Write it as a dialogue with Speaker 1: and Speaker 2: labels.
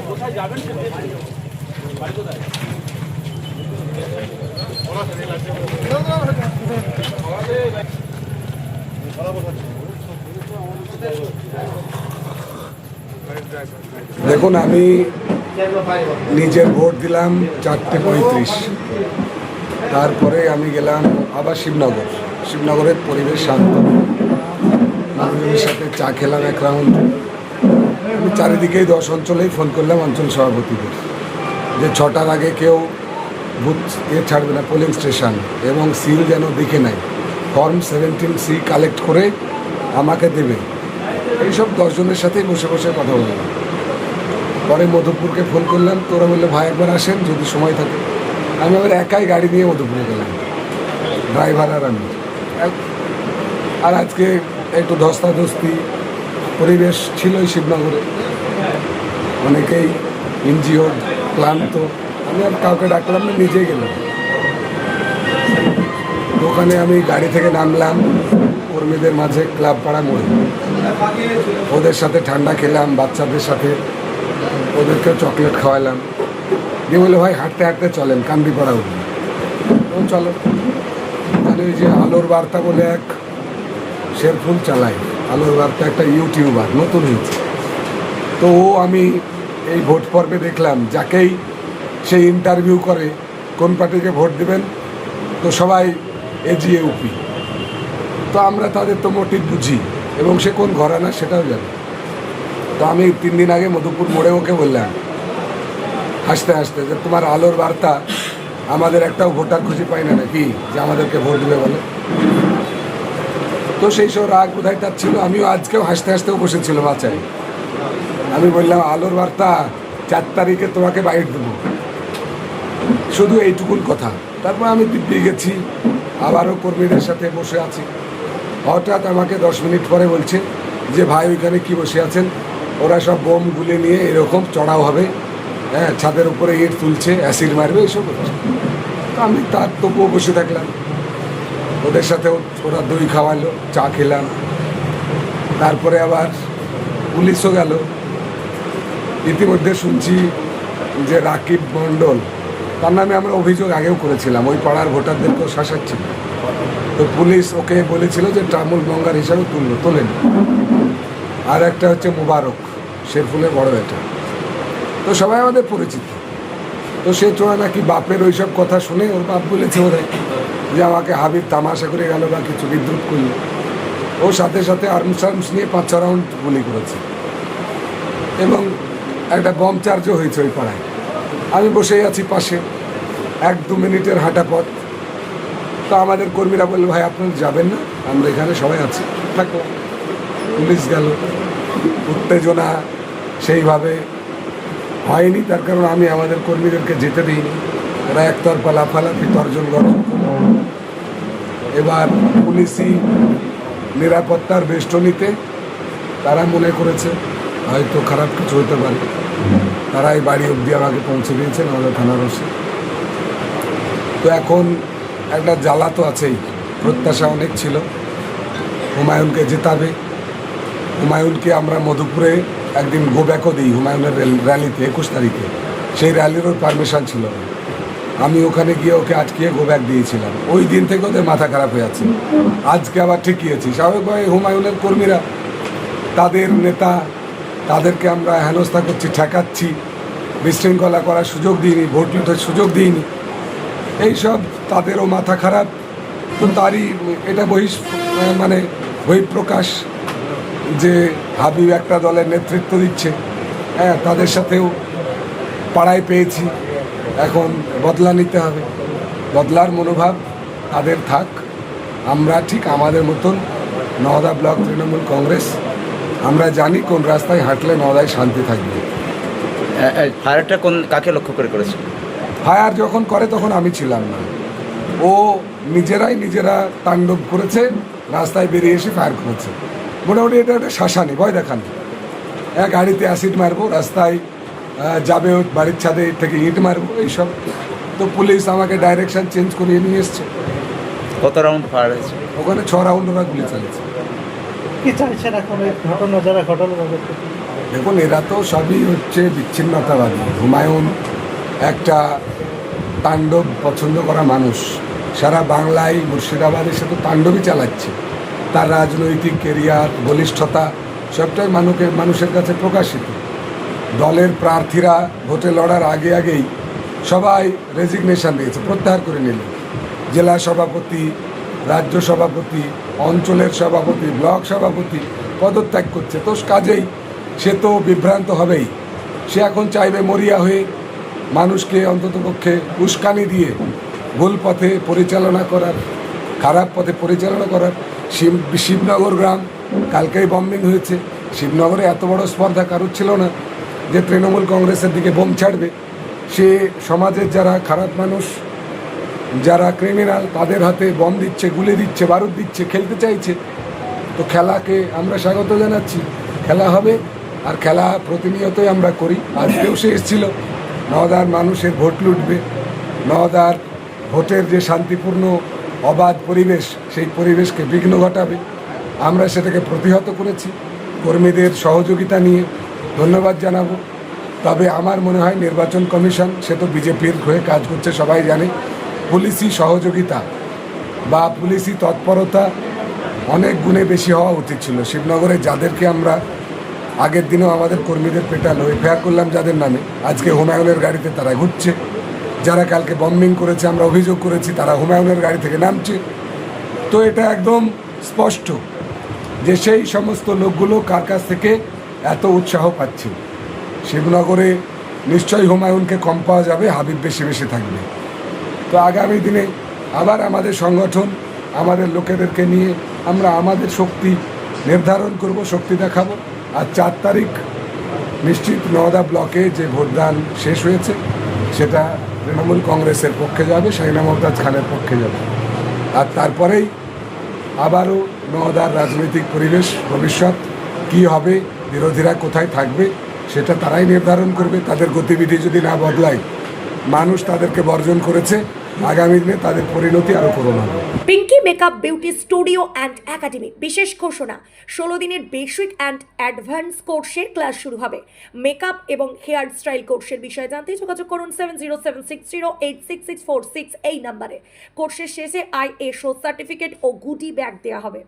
Speaker 1: কোথায় যাবেন বাড়ি কোথায়?
Speaker 2: দেখুন, আমি নিজের ভোট দিলাম 4:35। তারপরে আমি গেলাম আবার শিবনগরের পরিবেশ শান্ত, মানুষের সাথে চা খেলাম এক রাউন্ড। আমি চারিদিকেই 10 অঞ্চলেই ফোন করলাম অঞ্চল সভাপতিদের যে 6টার আগে কেউ বুথ ছাড়বে না, পোলিং স্টেশন, এবং সিল যেন দেখে নেয়, ফর্ম 17C কালেক্ট করে আমাকে দেবে। এইসব 10 জনের সাথেই বসে বসে কথা বললাম। পরে মধুপুরকে ফোন করলাম, তোরা বললে ভাই একবার আসেন যদি সময় থাকে। আমি আবার একাই গাড়ি নিয়ে মধুপুরে গেলাম, ড্রাইভার আর আমি। আর আজকে একটু ধস্তাধস্তি পরিবেশ ছিল এই শিবনগরে, অনেকেই এনজিওর ক্লান্ত। আমি আর কাউকে ডাকলাম না, নিজেই গেলাম। দোকানে আমি গাড়ি থেকে নামলাম কর্মীদের মাঝে ক্লাব পাড়া মোড়ে, ওদের সাথে ঠান্ডা খেলাম, বাচ্চাদের সাথে ওদেরকেও চকলেট খাওয়ালাম। দিয়ে বলে ভাই হাঁটতে হাঁটতে চলেন কান্দিপাড়া উঠবে। চলো, মানে ওই যে আলোর বার্তা বলে এক শেরফুল চালায়, আলোর বার্তা একটা ইউটিউবার নতুন হয়েছে। তো আমি এই ভোট পর্বে দেখলাম যাকেই সে ইন্টারভিউ করে কোন পার্টিকে ভোট দেবেন, তো সবাই এজিয়ে উপি। তো আমরা তাদের তো মোটিভ বুঝি, এবং সে কোন ঘরানা সেটাও জানি। তো আমি 3 দিন আগে মধুপুর মোড়ে ওকে বললাম হাসতে হাসতে যে তোমার আলোর বার্তা আমাদের একটাও ভোটার খুঁজে পাই না নাকি যে আমাদেরকে ভোট দেবে বলে। তো সেই সব রাগ বোধহয় তার ছিল। আমিও আজকেও হাসতে হাসতেও বসেছিল বাচ্চায়। আমি বললাম আলোর বার্তা 4 তারিখে তোমাকে বাইট দেবো, শুধু এইটুকুন কথা। তারপর আমি দিব্যি গেছি, আবারও কর্মীদের সাথে বসে আছি। হঠাৎ আমাকে 10 মিনিট পরে বলছে যে ভাই ওইখানে কি বসে আছেন, ওরা সব বোম গুলে নিয়ে এরকম চড়াও হবে, হ্যাঁ ছাদের উপরে ইট তুলছে, অ্যাসিড মারবে, এইসব হচ্ছে। তো আমি তার তবুও বসে থাকলাম, ওদের সাথে ওরা দই খাওয়ালো, চা খেলাম। তারপরে আবার পুলিশও গেল। ইতিমধ্যে শুনছি যে রাকিব মণ্ডল, তার নামে আমরা অভিযোগ আগেও করেছিলাম, ওই পাড়ার ভোটারদেরকেও শাসাচ্ছিল। তো পুলিশ ওকে বলেছিল যে ট্রামুল গঙ্গার হিসাবে তোলেন। আর একটা হচ্ছে মুবারক, শেরফুলের বড় বেটা। তো সবাই আমাদের পরিচিত। তো সে তো নাকি বাপের ওইসব কথা শুনে ওর বাপ বলেছে ওরে যে আমাকে হাবিব তামাশা করে গেল বা কিছু বিদ্রুপ করল। ও সাথে সাথে আর্মস নিয়ে 5-6 রাউন্ড গুলি করেছে, এবং একটা বম চার্জও হয়েছে ওই পাড়ায়। আমি বসেই আছি পাশে, 1-2 মিনিটের হাঁটা পথ। তো আমাদের কর্মীরা বলল ভাই আপনারা যাবেন না, আমরা এখানে সবাই আছি। থাকলাম, পুলিশ গেল। উত্তেজনা সেইভাবে হয়নি, তার কারণ আমি আমাদের কর্মীদেরকে যেতে দিইনি। ওরা একতরফা লাফালাফি তর্জন গর্জন। এবার পুলিশি নিরাপত্তার বেষ্টনীতে তারা মনে করেছে হয়তো খারাপ কিছু হতে পারে, তারা এই বাড়ি অবধি আমাকে পৌঁছে দিয়েছেন আমাদের থানার ওসি। তো এখন একটা জ্বালা তো আছেই, প্রত্যাশা অনেক ছিল হুমায়ুনকে জেতাবে। হুমায়ুনকে আমরা মধুপুরে একদিন গো ব্যাকও দিই হুমায়ুনের র্যালিতে 21 তারিখে। সেই র্যালিরও পারমিশন ছিল না। আমি ওখানে গিয়ে ওকে আজকে গো ব্যাক দিয়েছিলাম। ওই দিন থেকে ওদের মাথা খারাপ হয়ে আছে। আজকে আবার ঠিকিয়েছি। স্বাভাবিকভাবে হুমায়ুনের কর্মীরা, তাদের নেতা, তাদেরকে আমরা হেনস্থা করছি, ঠেকাচ্ছি, বিশৃঙ্খলা করার সুযোগ দিইনি, ভোট লুটের সুযোগ দিইনি, এইসব তাদেরও মাথা খারাপ। তো তারই এটা বহিঃপ্রকাশ যে হাবিব একটা দলের নেতৃত্ব দিচ্ছে। হ্যাঁ, তাদের সাথেও পাড়ায় পেয়েছি, এখন বদলা নিতে হবে। বদলার মনোভাব তাদের থাক, আমরা ঠিক আমাদের মতন নওদা ব্লক তৃণমূল কংগ্রেস, আমরা জানি কোন রাস্তায় হাঁটলে নওদায় শান্তি থাকবে।
Speaker 3: ফায়ারটা কাকে লক্ষ্য করে করেছে?
Speaker 2: ফায়ার যখন করে তখন আমি ছিলাম না, ও নিজেরা তাণ্ডব করেছে, রাস্তায় বেরিয়ে এসে ফায়ার করেছে। মোটামুটি এটা একটা শাসানি, ভয় দেখানো। গাড়িতে অ্যাসিড মারবো, রাস্তায় যাবে বাড়ির ছাদে থেকে ইট মারবো, এইসব। তো পুলিশ আমাকে ডাইরেকশন চেঞ্জ করিয়ে নিয়ে এসছে।
Speaker 3: কত রাউন্ড ফায়ার হয়েছে?
Speaker 2: ওখানে 6 রাউন্ড ওরা গুলি চালিয়েছে।
Speaker 4: কি চাইছেন এখন এই ঘটনা যারা ঘটনা?
Speaker 2: দেখুন, এরা তো সবই হচ্ছে বিচ্ছিন্নতাবাদী। হুমায়ুন একটা তাণ্ডব পছন্দ করা মানুষ, সারা বাংলায় মুর্শিদাবাদে সে তো তাণ্ডবই চালাচ্ছে। তার রাজনৈতিক কেরিয়ার, বলিষ্ঠতা সবটাই মানুষের কাছে প্রকাশিত। দলের প্রার্থীরা ভোটে লড়ার আগেই সবাই রেজিগনেশন দিয়েছে, প্রত্যাহার করে নিল। জেলা সভাপতি, রাজ্য সভাপতি, অঞ্চলের সভাপতি, ব্লক সভাপতি পদত্যাগ করছে। তো কাজেই সে তো বিভ্রান্ত হবেই। সে এখন চাইবে মরিয়া হয়ে মানুষকে অন্ততপক্ষে উস্কানি দিয়ে ভুল পথে পরিচালনা করার, খারাপ পথে পরিচালনা করার। শিবনগর গ্রাম কালকেই বম্বিং হয়েছে। শিবনগরে এত বড় স্পর্ধা কারোর ছিল না যে তৃণমূল কংগ্রেসের দিকে বোম ছাড়বে। সে সমাজের যারা খারাপ মানুষ, যারা ক্রিমিনাল, তাদের হাতে বম দিচ্ছে, গুলি দিচ্ছে, বারুদ দিচ্ছে, খেলতে চাইছে। তো খেলাকে আমরা স্বাগত জানাচ্ছি। খেলা হবে, আর খেলা প্রতিনিয়তই আমরা করি। আজকেও সে এসেছিল। নওদার মানুষের ভোট লুটবে, নওদার ভোটের যে শান্তিপূর্ণ অবাধ পরিবেশ, সেই পরিবেশকে বিঘ্ন ঘটাবে। আমরা সেটাকে প্রতিহত করেছি কর্মীদের সহযোগিতা নিয়ে। ধন্যবাদ জানাবো। তবে আমার মনে হয় নির্বাচন কমিশন, সে তো বিজেপির হয়ে কাজ করছে সবাই জানে, পুলিশি সহযোগিতা বা পুলিশি তৎপরতা অনেক গুণে বেশি হওয়া উচিত ছিল। শিবনগরে যাদেরকে আমরা আগের দিনেও আমাদের কর্মীদের পেটালো, এফআইআর করলাম যাদের নামে, আজকে হুমায়ুনের গাড়িতে তারা ঘুরছে। যারা কালকে বম্বিং করেছে, আমরা অভিযোগ করেছি, তারা হুমায়ুনের গাড়ি থেকে নামছে। তো এটা একদম স্পষ্ট যে সেই সমস্ত লোকগুলো কার কাছ থেকে এত উৎসাহ পাচ্ছে। শিবনগরে নিশ্চয়ই হুমায়ুনকে কম পাওয়া যাবে, হাবিব বেশি বেশি থাকবে। তো আগামী দিনে আবার আমাদের সংগঠন, আমাদের লোকেদেরকে নিয়ে আমরা আমাদের শক্তি নির্ধারণ করব, শক্তি দেখাবো। আর 4 তারিখ নিশ্চিত নওদা ব্লকে যে ভোটদান শেষ হয়েছে সেটা তৃণমূল কংগ্রেসের পক্ষে যাবে, শাহিনা মমতাজ খানের পক্ষে যাবে। আর তারপরেই আবারও নওদার রাজনৈতিক পরিবেশ ভবিষ্যৎ কী হবে, বিরোধীরা কোথায় থাকবে, সেটা তারাই নির্ধারণ করবে। তাদের গতিবিধি যদি না বদলায়, মানুষ তাদেরকে বর্জন করেছে, আগামী দিনে তাদের পরিণতি আরও করুণ হবে।
Speaker 4: Pinky makeup beauty studio and academy বিশেষ ঘোষণা, 16 দিনের বেসিক অ্যান্ড অ্যাডভান্স কোর্সের ক্লাস শুরু হবে। মেকআপ এবং হেয়ার স্টাইল কোর্সের বিষয়ে জানতে যোগাযোগ করুন 7076086646 এই নাম্বারে। কোর্সের শেষে ISO সার্টিফিকেট ও গুডি ব্যাগ দেওয়া হবে।